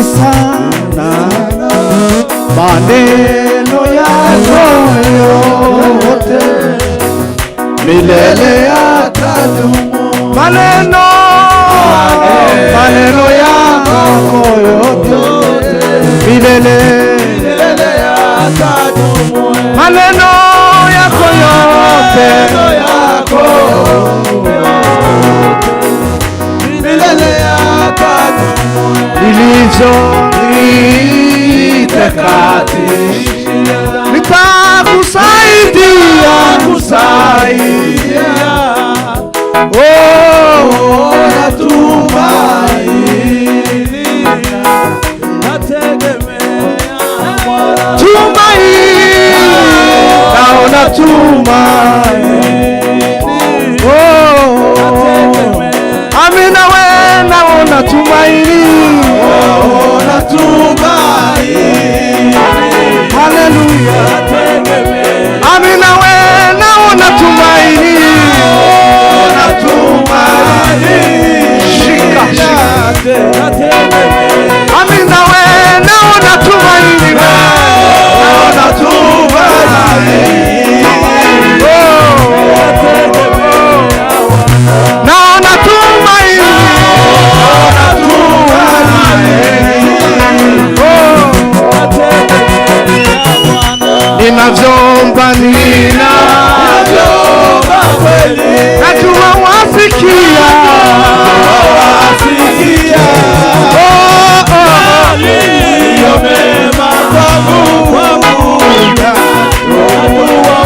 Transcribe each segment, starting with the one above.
sana, maneno yako yote milele yatadumu. Maneno yako yote milele yatadumu. Maneno yako yote milele yatadumu. Nilichonitakatisha nitakusaidia natumaini, nategemea tumaini, naona tumaini, amina we naona tumaini, naona tumaini, haleluya, amina we naona tumaini, naona tumaini, shika amina we naona tumaini, naona tumaini, naona tumaini, ninavyomba kweli, najua wasikia aliyo mema kwangu, najua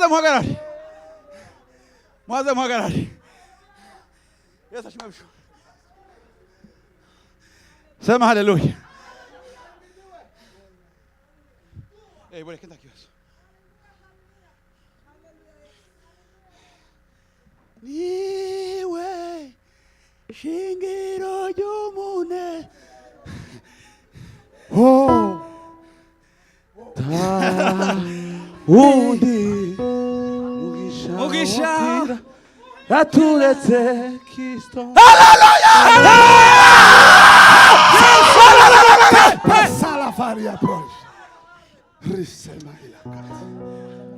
muhagarare. Muhaze muhagarare. Yesu ashimwe bisho. Sema haleluya. Bureke ndakibazo. Niwe shingiro ry'umune. Oh. Undi mugisha yaturetse Kristo. Salafaria proche.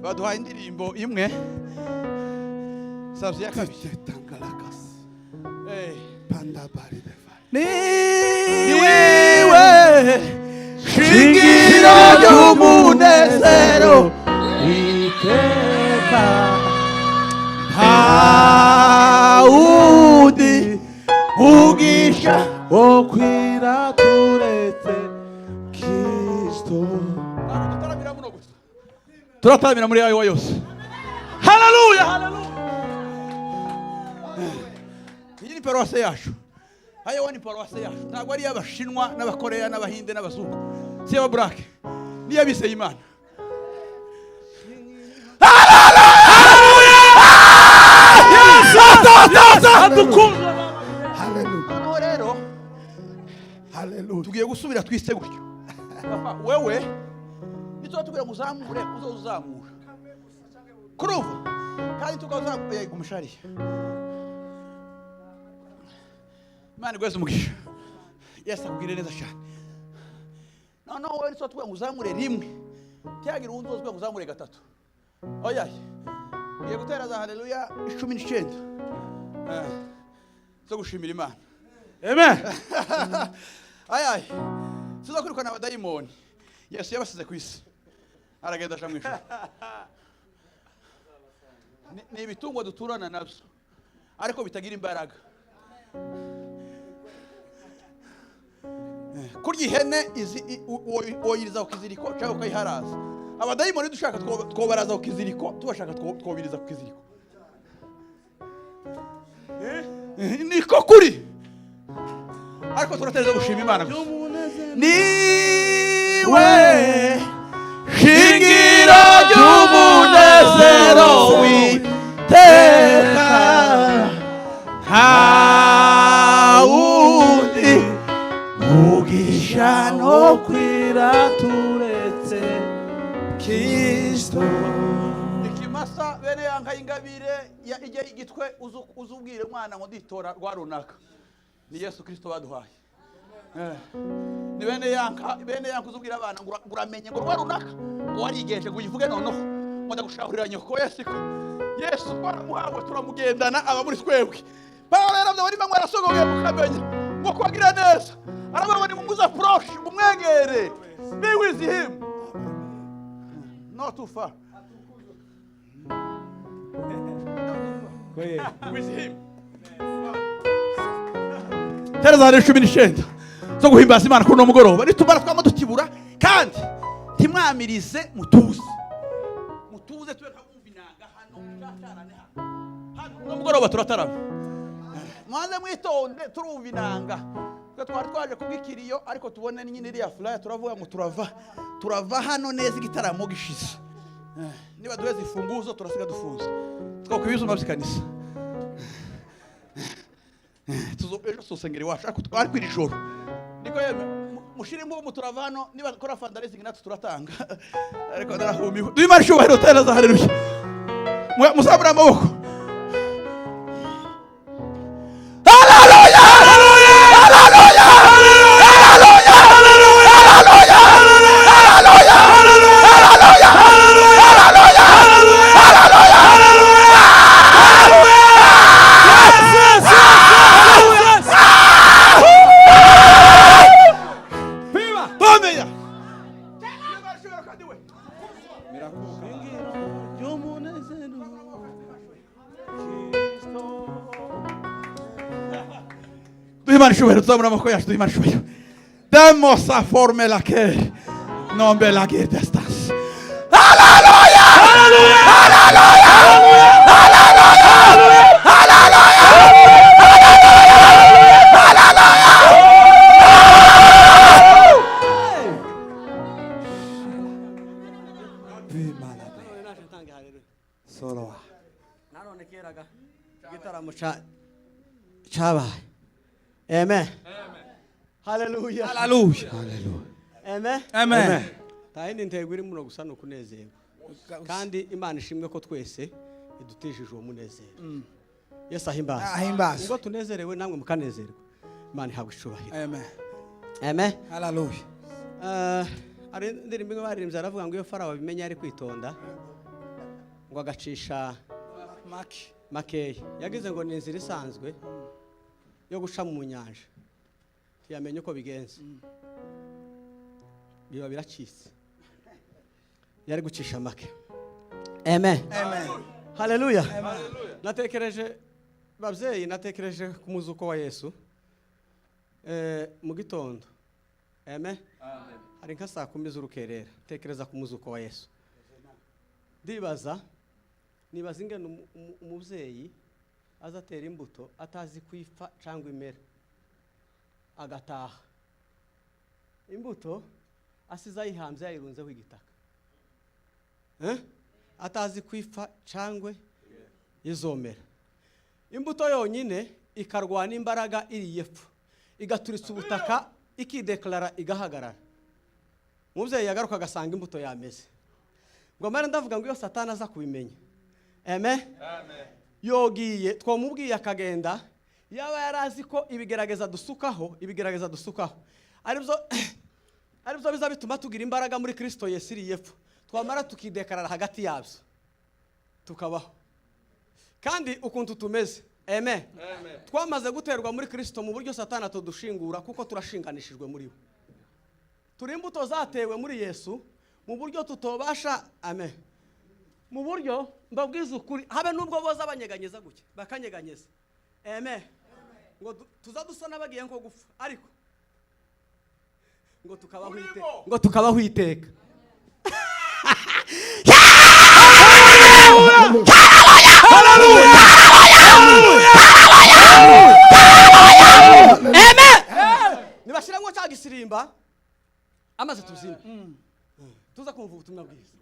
Baduhaye indirimbo imwe. Savye yakabije Tangalakas. Panda bari beva. Niwe shingiro ry'umunezero iteka haundi mugisha wo kwira turetse Kristo. Turataramira muri ayo yose. Haleluya, haleluya. Iyi ni paruwase yacu. Hayo ni paruwase yacu. Ntabwo ari y'Abashinwa n'Abakoreya n'Abahinde n'Abazungu. Si y'Ababurake. Ni y'abizeye Imana. Haleluya. Hano rero Haleluya. tugiye gusubira twise gutyo. Wewe nitwa tubira muzamure uzozamura. Kuruva. Kandi tukazamura yigumushari. Imana gweze umugisha. Yesu akugire neza cyane. No wewe nitwa tubira muzamure rimwe. Tiyagira unzozwe muzamure gatatu. Oya. Ngiye gutera za haleluya 19. So gushimira Imana. Amen. Ay. Sizo kwirukana abadayimoni. Yesu yabasize ku isi. Aragenda aja mu ijuru. Ni ibitungwa duturana nabyo. Ariko bitagira imbaraga. Kurya ihene woyiriza ku kiziriko cyangwa ukayiharaza. Abadayimoni dushaka twobaraza ku kiziriko, tubashaka twobiriza ku kiziriko. Niko kuri. Ariko turateza gushima Imana. Niwe shingiro ry'umunezero w'iteka haundi mugisha no kwira turetse Kristo. Ikimasa bene yanka ingabire ya ijye igitwe uzubwire umwana ngo nditora rwa runaka. Ni Yesu Kristo baduhaye. Ni bene yanka uzubwira abana ngo uramenye ngo rwa runaka warigeje ngo uyivuge noneho ngo ndagushahurira nyoko Yesu twaramuhawe turamugendana aba muri twebwe. Paulo yaravye bari bamwe arasogoye mukamenya ngo kwagira neza arababona mumuza approach mumwegere. Be with him. Not too far. With him. Tereza 19 zo guhimbaza Imana kuno mugoroba nitumara twama dukibura kandi timwamirize mutuze twe kabumvinanga hano cyacarane hano no mugoroba turatarama mwanze mwitonde turumvinanga twe twari twaje kubwikiriyo ariko tubone nyine iriya flyer turavuga ngo turava hano neza igitaramo gishize niba duheze ifunguzo turasiga dufunze twakwibiza umabyikanisa ejo sosengeri wacu ariko twari kwiri joro niko yeme mushirimo muturavano niba kora fundraising natwe turatanga ariko ndarahumiwe duimara shubahiro tera za haleluya musabura amaboko haleluya haleluya haleluya Imana shubahiro tuzamura amaboko yacu Imana shubahiro Demos a forme la que non be la guerre d'estas. Hallelujah! Chabaye. Amen. Hallelujah. Hallelujah. Amen. Amen. Tayindi ntego iri muno gusa no kunezerwa. Kandi Imana ishimwe ko twese idutejije uwo munezero. Yesu ahimbaza. Ngo tunezerewe namwe mukanezerwa. Imana ihabwe icubahiro. Amen. Amen. Hallelujah. Ari ndirimbo baririmbye aravuga ngo iyo Farawo bimenya ari kwitonda ngo agacisha makeya. Yagize ngo ni inzira isanzwe yo guca mu nyanja. Tiyamenye uko bigenze. Biba biracitse. Yari gucisha make. Amen. Hallelujah. Natekereje babyeyi, natekereje ku muzuko wa Yesu mu gitondo. Amen. Hari nka saa 10 z'urukerera. Tekereza ku muzuko wa Yesu. Ndibaza nibaza ingene umubyeyi azatera imbuto atazi kwifa cyangwa imera agataha. Imbuto asiza yihambye yayirunzeho igitaka. Atazi kwifa cyangwa izomera. Imbuto yonyine ikarwana imbaraga iri yepfo. Igaturitsa ubutaka ikideklara igahagarara. Umubyeyi yagaruka agasanga imbuto yameze. Ngo mara ndavuga ngo iyo Satani aza kubimenya. Amen. Yogiye twamubwiye akagenda yaba yarazi ko ibigerageza dusukaho aribyo biza bituma tugira imbaraga muri Kristo Yesu iri yepfo. Twamara tukidekarara hagati yabyo tukabaho. Kandi ukuntu tumeze. Amen. Twamaze guterwa muri Kristo mu buryo Satani atodushingura kuko turashinganishijwe muri we. Turi imbuto zatewe muri Yesu mu buryo tutobasha. Amen. Mu buryo mbabwiza ukuri habe nubwo boza abanyeganyeza gutya bakanyeganyeza. Amen. Ngo tuzadusona bagiye nko gupfa ariko ngo tukabaho iteka. Amen. Nibashira ngo cyagisirimba amaze tuzina. Tuza kumva ubutumwa bwiza.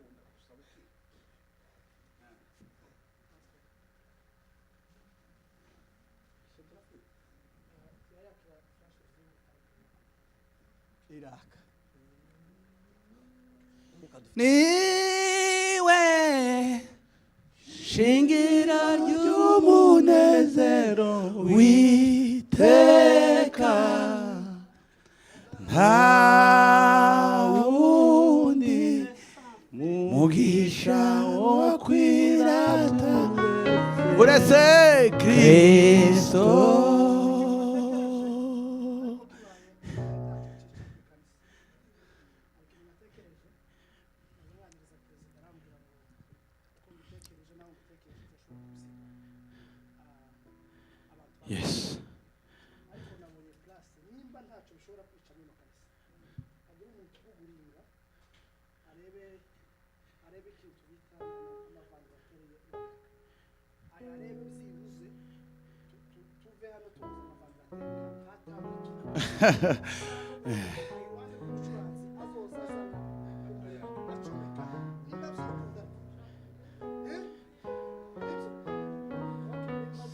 Iraka. Niwe shingira ry'umunezero witeka nta wundi mugisha wo kwirata uretse Kristo. Yes.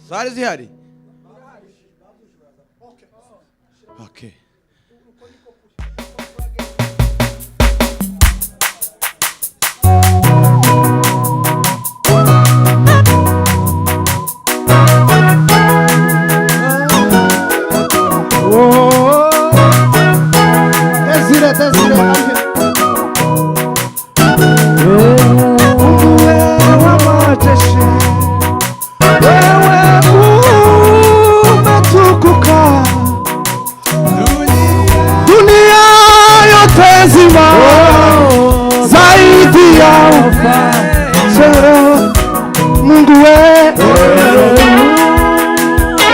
Zari zihari. Okay. Mungu wewe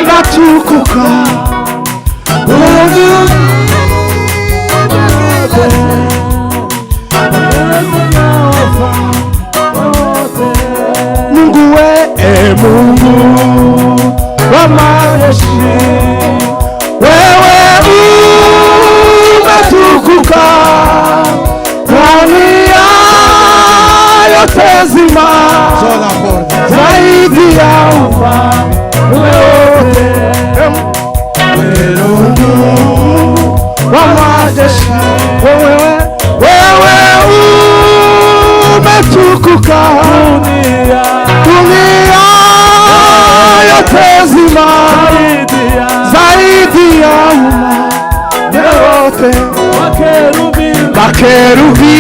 natukuka makerubi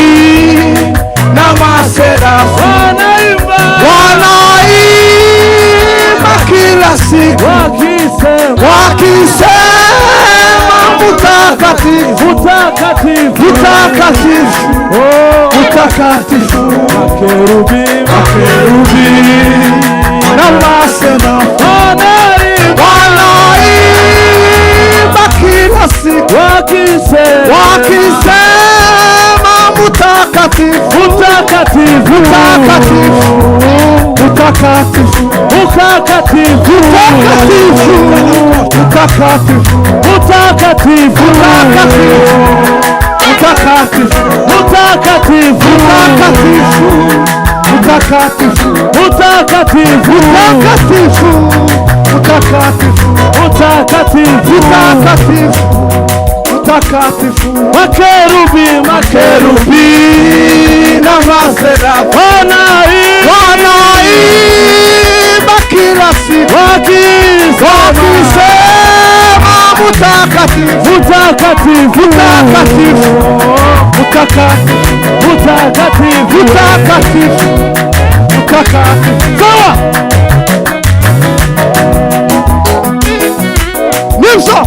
n'amaserafu wanaimba kila siku wakisema mtakatifu, mtakatifu, mtakatifu, mtakatifu. Makerubi n'amaserafu wanaimba kila siku wakisema mtakatifu, mtakatifu, mtakatifu, mtakatifu, mtakatifu, mtakatifu, mtakatifu, mtakatifu, mtakatifu, mtakatifu, mtakatifu, mtakatifu, mtakatifu, mtakatifu, mtakatifu. Makerubi n'amaserafu wanaimba kila siku wakisema mtakatifu, mtakatifu, mtakatifu, mtakatifu, mtakatifu, mtakatifu, mtakatifu. Sawa. Nimsa.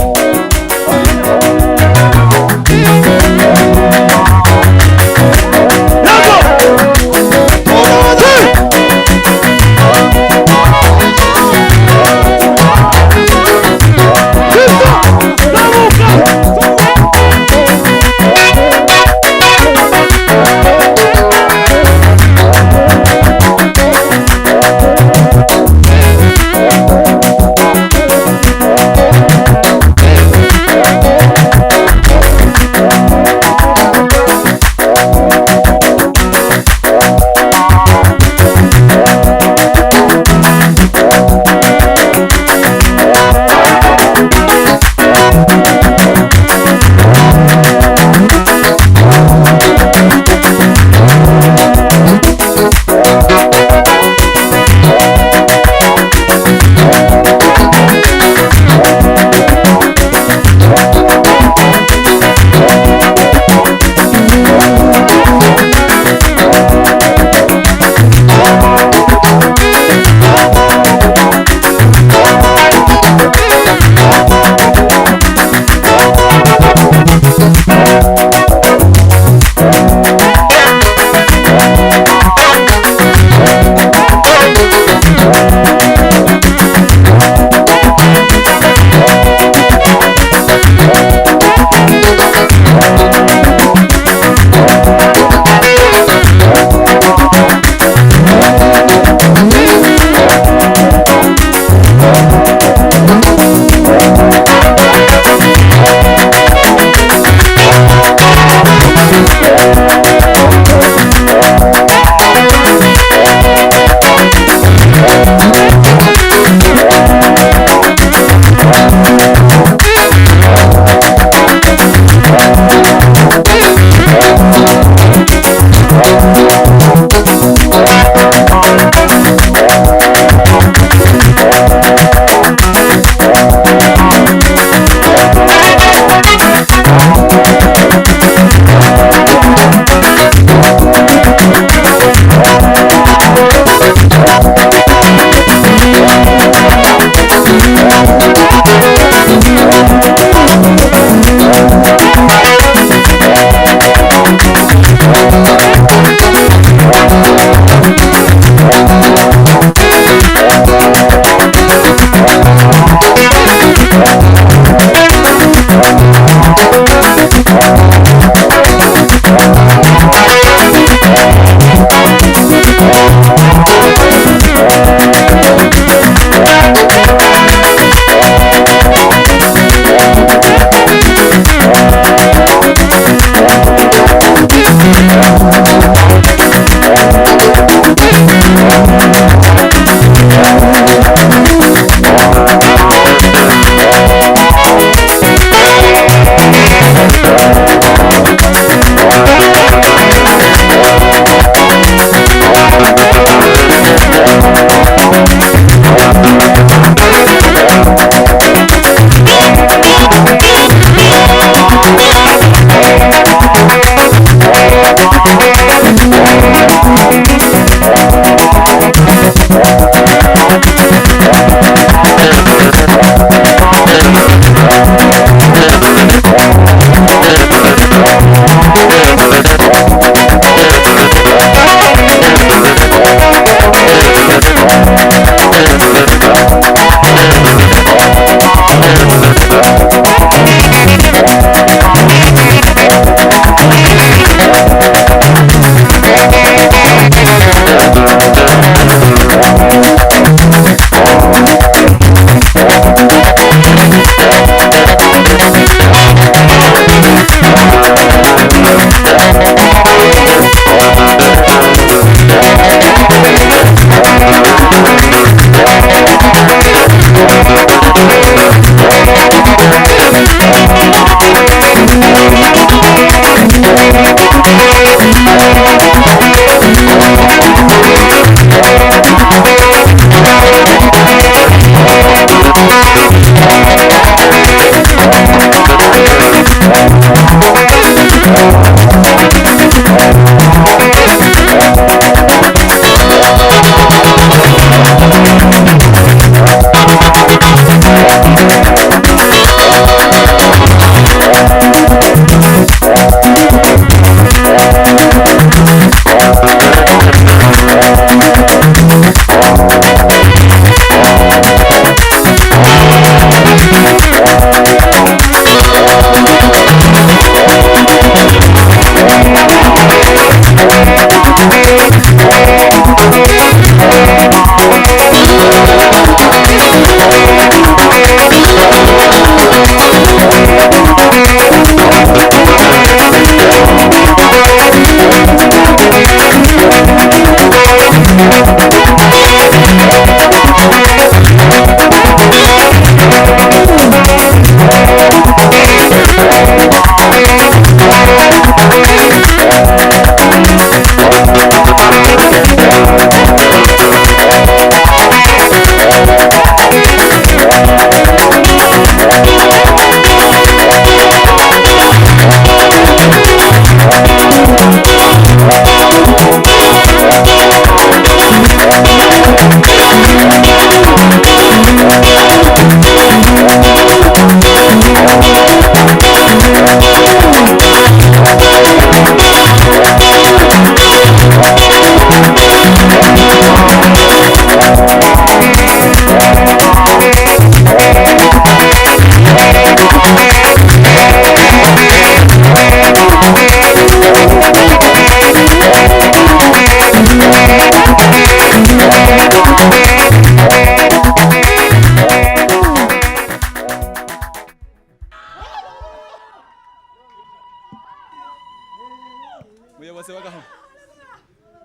muyobozi wa gahunda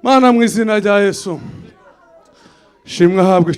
Mana mu izina rya Yesu shimwa habwe